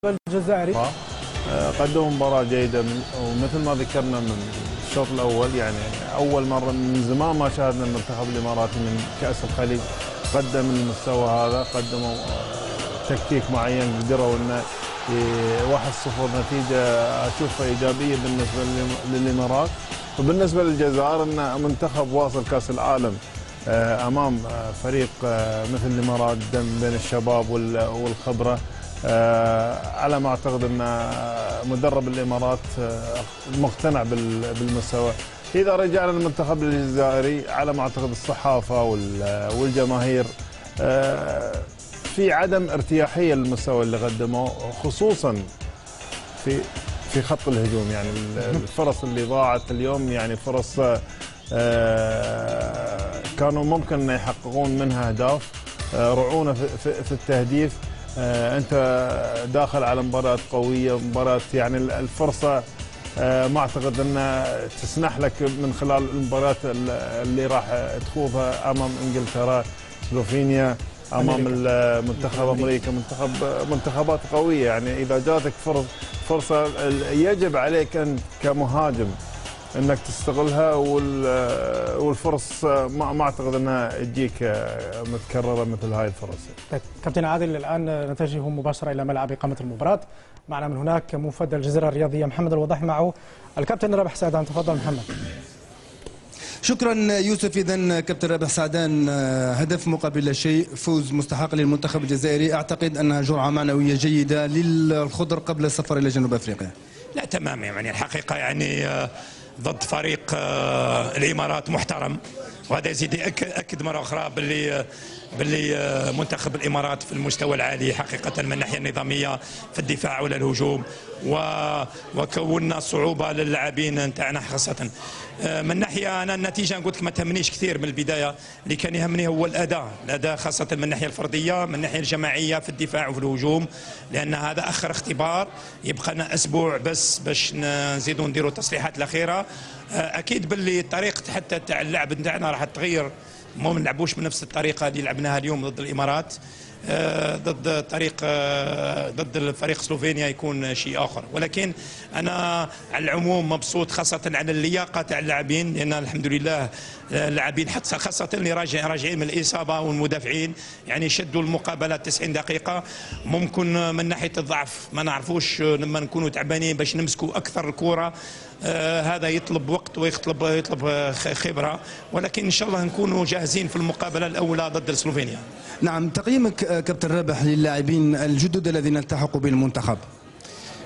الجزائري قدموا مباراة جيدة ومثل ما ذكرنا من الشوط الأول، يعني أول مرة من زمان ما شاهدنا المنتخب الإماراتي من كأس الخليج قدم المستوى هذا. قدموا تكتيك معين، قدروا أن 1-0 نتيجة أشوفها إيجابية بالنسبة للإمارات. وبالنسبة للجزائر أن منتخب واصل كأس العالم أمام فريق مثل الإمارات بين الشباب والخبرة. على ما اعتقد ان مدرب الامارات مقتنع بالمستوى. اذا رجعنا للمنتخب الجزائري على ما اعتقد الصحافه والجماهير في عدم ارتياحيه للمستوى اللي قدموه، خصوصا في خط الهجوم. يعني الفرص اللي ضاعت اليوم يعني فرص كانوا ممكن ان يحققون منها اهداف. رعونه في التهديف. انت داخل على مباراة قوية، مباراة يعني الفرصة ما اعتقد ان تسنح لك من خلال المباراة اللي راح تخوضها امام انجلترا، سلوفينيا، امام منتخب امريكا، منتخبات قوية. يعني اذا جاتك فرصة يجب عليك انت كمهاجم انك تستغلها، والفرص ما اعتقد انها تجيك متكرره مثل هاي الفرص. طيب كابتن عادل، الان نتجه مباشره الى ملعب اقامه المباراه. معنا من هناك مفدى الجزيره الرياضيه محمد الوضاحي، معه الكابتن رابح سعدان. تفضل محمد. شكرا يوسف. اذا كابتن رابح سعدان، هدف مقابل لا شيء، فوز مستحق للمنتخب الجزائري. اعتقد انها جرعه معنويه جيده للخضر قبل السفر الى جنوب افريقيا. لا تمام، يعني الحقيقه يعني ضد فريق الامارات محترم، وهذا يزيد ياكد مره اخرى باللي منتخب الامارات في المستوى العالي حقيقه من الناحيه النظاميه في الدفاع ولا الهجوم، وكونا صعوبه للاعبين نتاعنا خاصه. من ناحيه انا النتيجه قلت لك ما تهمنيش كثير من البدايه، اللي كان يهمني هو الاداء خاصه من الناحيه الفرديه، من الناحيه الجماعيه في الدفاع وفي الهجوم، لان هذا اخر اختبار. يبقى لنا اسبوع بس باش نزيدوا نديروا التصليحات الاخيره. اكيد باللي طريقه حتى تاع اللعب نتاعنا راح تغير، ما نلعبوش بنفس الطريقه اللي لعبناها اليوم ضد الامارات. ضد الفريق سلوفينيا يكون شيء اخر، ولكن انا على العموم مبسوط خاصه على اللياقه تاع اللاعبين، لان الحمد لله اللاعبين حتى خاصه اللي راجعين من الاصابه والمدافعين يعني شدوا المقابله 90 دقيقه. ممكن من ناحيه الضعف ما نعرفوش لما نكونوا تعبانين باش نمسكوا اكثر الكره. هذا يطلب وقت ويطلب خبره، ولكن ان شاء الله نكونوا جاهزين في المقابله الاولى ضد سلوفينيا. نعم، تقييمك كابتن رابح للاعبين الجدد الذين التحقوا بالمنتخب؟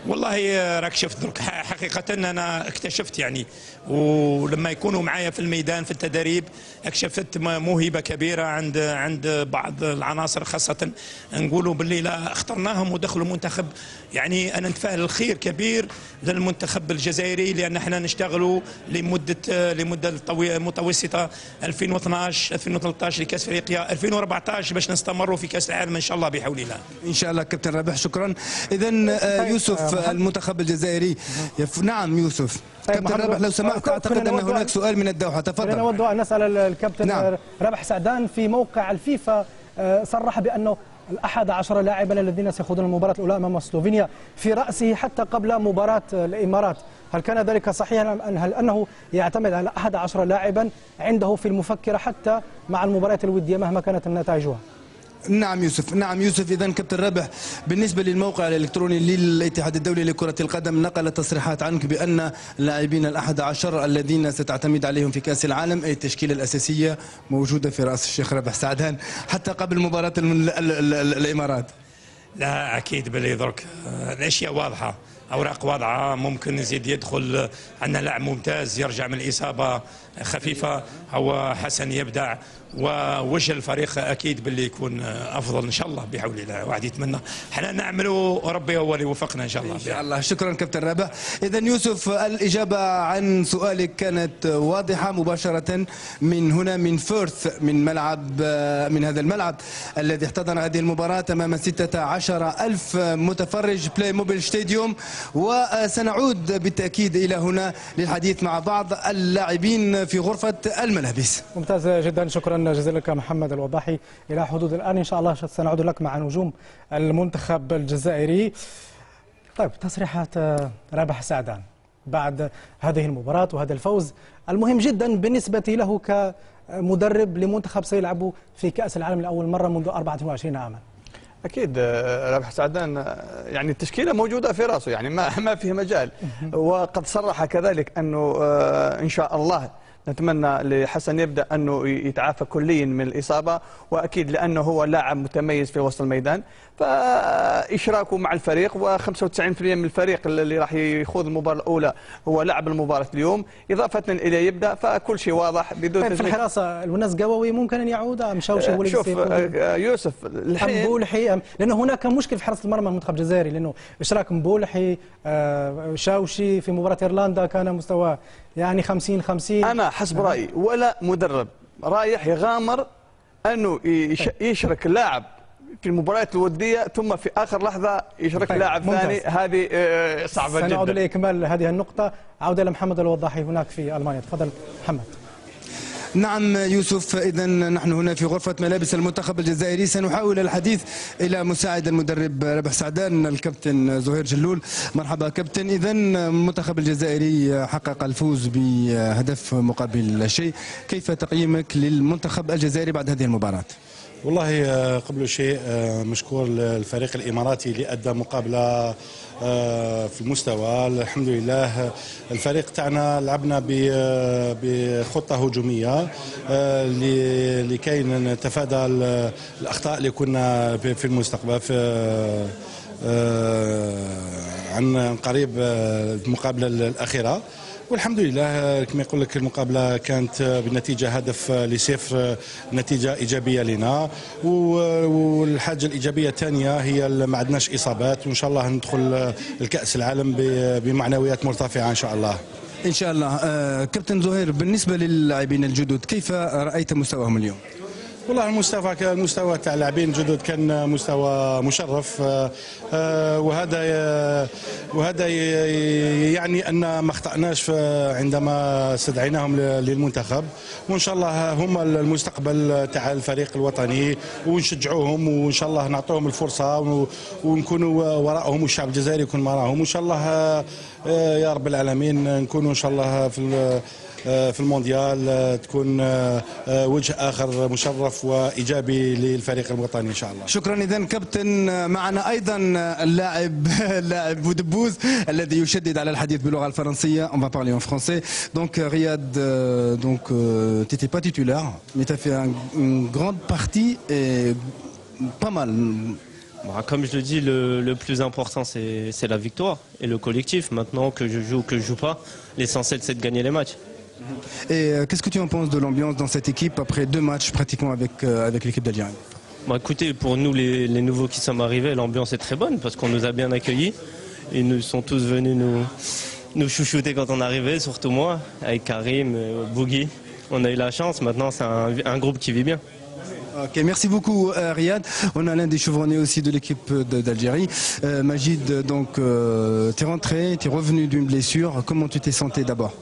والله راك شفت درك حقيقة أنا اكتشفت يعني، ولما يكونوا معايا في الميدان في التدريب اكتشفت موهبة كبيرة عند بعض العناصر، خاصة نقولوا باللي لا اخترناهم ودخلوا المنتخب. يعني أنا نتفائل الخير كبير للمنتخب الجزائري، لأن احنا نشتغلوا لمدة متوسطة 2012 2013 لكأس افريقيا، 2014 باش نستمروا في كأس العالم إن شاء الله بحول الله. إن شاء الله كابتن رابح، شكرا. إذا يوسف، المنتخب الجزائري. نعم يوسف. كابتن رابح لو سمحت، اعتقد ان هناك سؤال من الدوحه، تفضل. انا اود ان اسال الكابتن رابح سعدان. في موقع الفيفا صرح بانه ال11 لاعبا الذين سيخوضون المباراه الاولى امام سلوفينيا في راسه حتى قبل مباراه الامارات. هل كان ذلك صحيحا؟ هل انه يعتمد على 11 لاعبا عنده في المفكره حتى مع المباريات الوديه مهما كانت نتائجها؟ نعم يوسف. إذا كابتن رابح، بالنسبة للموقع الإلكتروني للاتحاد الدولي لكرة القدم نقل تصريحات عنك بأن اللاعبين ال11 الذين ستعتمد عليهم في كأس العالم أي التشكيلة الأساسية موجودة في رأس الشيخ رابح سعدان حتى قبل مباراة الإمارات. لا أكيد باللي درك الأشياء واضحة، أوراق واضحة. ممكن يزيد يدخل عندنا لاعب ممتاز يرجع من الإصابة خفيفة، هو حسن يبدع، ووجه الفريق اكيد باللي يكون افضل ان شاء الله بحول الله. واحد يتمنى احنا نعملوا وربي هو اللي يوفقنا ان شاء الله. ان شاء الله. شكرا كابتن رابح. اذا يوسف، الاجابه عن سؤالك كانت واضحه مباشره من هنا من فيرث، من هذا الملعب الذي احتضن هذه المباراه امام 16,000 متفرج، بلاي موبيل ستاديوم. وسنعود بالتاكيد الى هنا للحديث مع بعض اللاعبين في غرفه الملابس. ممتاز جدا، شكرا جزيلا لك محمد الوضاحي. إلى حدود الآن إن شاء الله سنعود لك مع نجوم المنتخب الجزائري. طيب تصريحات رابح سعدان بعد هذه المباراة وهذا الفوز المهم جدا بالنسبة له كمدرب لمنتخب سيلعب في كأس العالم لأول مرة منذ 24 عاما. اكيد رابح سعدان يعني التشكيله موجوده في راسه، يعني ما فيه مجال، وقد صرح كذلك انه ان شاء الله نتمنى لحسن يبدا انه يتعافى كليا من الاصابه، واكيد لانه هو لاعب متميز في وسط الميدان، فاشراكه مع الفريق و95% من الفريق اللي راح يخوض المباراه الاولى هو لاعب المباراه اليوم، اضافه اليه يبدا، فكل شيء واضح بدون طيب في الحراسه الوناس قوي ممكن ان يعود مشاوشي هو شوف يوسف الحين مبولحي لانه هناك مشكل في حراسه المرمى المنتخب الجزائري، لانه اشراك مبولحي شاوشي في مباراه ايرلندا كان مستواه يعني 50-50. انا حسب رايي ولا مدرب رايح يغامر انه يشرك لاعب في المباريات الوديه ثم في اخر لحظه يشرك لاعب ثاني، هذه صعبه جدا. سنعود لاكمال هذه النقطه، عوده لمحمد الوضاحي هناك في المانيا. تفضل محمد. نعم يوسف، إذا نحن هنا في غرفة ملابس المنتخب الجزائري سنحاول الحديث إلى مساعد المدرب رابح سعدان الكابتن زهير جلول. مرحبا كابتن. إذا المنتخب الجزائري حقق الفوز بهدف مقابل شيء، كيف تقييمك للمنتخب الجزائري بعد هذه المباراة؟ والله قبل شيء مشكور الفريق الإماراتي اللي أدى مقابلة في المستوى. الحمد لله الفريق تاعنا لعبنا بخطة هجومية لكي نتفادى الأخطاء اللي كنا في المستقبل عن قريب المقابلة الأخيرة. والحمد لله كما يقول لك المقابله كانت بنتيجه هدف ل0، نتيجه ايجابيه لنا. والحاجه الايجابيه الثانيه هي ما عندناش اصابات، وان شاء الله ندخل الكاس العالم بمعنويات مرتفعه ان شاء الله. ان شاء الله. كابتن زهير، بالنسبه للاعبين الجدد كيف رايت مستواهم اليوم؟ والله المستوى تاع اللاعبين الجدد كان مستوى مشرف، وهذا يعني ان ما اخطأناش عندما استدعيناهم للمنتخب، وان شاء الله هم المستقبل تاع الفريق الوطني، ونشجعوهم وان شاء الله نعطوهم الفرصه ونكونوا وراءهم، والشعب الجزائري يكون وراءهم، وان شاء الله يا رب العالمين نكونوا ان شاء الله في المونديال تكون وجه آخر مشرف وإيجابي للفريق الوطني إن شاء الله. شكرا. إذن كابتن معنا أيضا اللاعب بودبوز الذي يشدد على الحديث باللغة الفرنسية. On va parler en français. Donc Riyad, t'étais pas titulaire, mais tu as fait une grande partie et pas mal. Comme je le dis, le plus important c'est la victoire et le collectif. Maintenant que je joue ou que je joue pas, l'essentiel c'est de gagner les matchs. Et qu'est-ce que tu en penses de l'ambiance dans cette équipe après 2 matchs pratiquement avec l'équipe d'Algérie? Écoutez, pour nous les nouveaux qui sommes arrivés, l'ambiance est très bonne parce qu'on nous a bien accueillis. Ils nous sont tous venus nous chouchouter quand on arrivait, surtout moi, avec Karim, Bougui. On a eu la chance, maintenant c'est un groupe qui vit bien. Ok, merci beaucoup Riyad. On a l'un des chevronnés aussi de l'équipe d'Algérie. Majid, donc tu es rentré, tu es revenu d'une blessure. Comment tu t'es senti d'abord?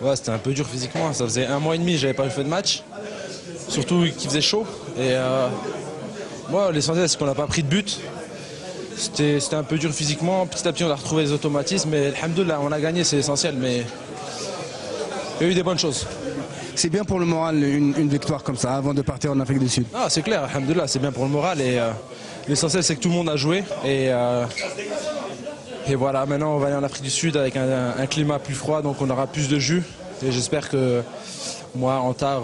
Ouais, c'était un peu dur physiquement. Ça faisait 1 mois et demi, j'avais pas fait de match. Surtout qu'il faisait chaud. Et moi, l'essentiel, c'est qu'on n'a pas pris de but. C'était un peu dur physiquement. Petit à petit, on a retrouvé les automatismes. Mais alhamdoulilah, on a gagné, c'est l'essentiel. Mais il y a eu des bonnes choses. C'est bien pour le moral, une victoire comme ça, avant de partir en Afrique du Sud. Ah, c'est clair, alhamdoulilah, c'est bien pour le moral. Et l'essentiel, c'est que tout le monde a joué. Et voilà, maintenant on va aller en Afrique du Sud avec un climat plus froid, donc on aura plus de jus. Et j'espère que moi, Antar,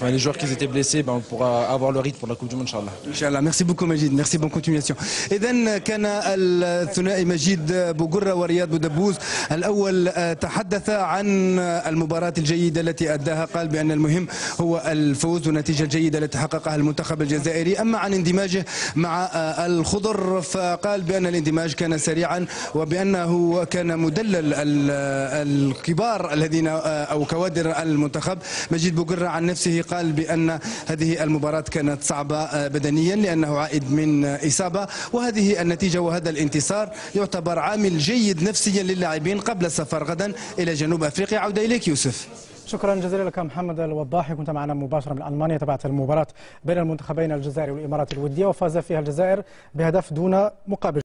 les joueurs qui étaient blessés, on pourra avoir le rythme pour la Coupe du Monde, Inch'Allah. Inch'Allah. Merci beaucoup Majid, merci, bonne continuation. إذن كان الثنائي مجيد بوغرة ورياض بودبوز. الأول تحدث عن المباراة الجيدة التي أداها، قال بأن المهم هو الفوز والنتيجة الجيدة التي حققها المنتخب الجزائري. أما عن اندماجه مع الخضر فقال بأن الاندماج كان سريعا، وبأنه كان مدلل الكبار الذين أو كوادر المنتخب. مجيد بوغرة عن نفسه قال بأن هذه المباراة كانت صعبة بدنيا لأنه عائد من إصابة، وهذه النتيجة وهذا الانتصار يعتبر عامل جيد نفسيا للاعبين قبل السفر غدا إلى جنوب أفريقيا. عودة إليك يوسف. شكرا جزيلا لك محمد الوضاحي، كنت معنا مباشرة من ألمانيا. تابعت المباراة بين المنتخبين الجزائري والإمارات الودية، وفاز فيها الجزائر بهدف دون مقابل.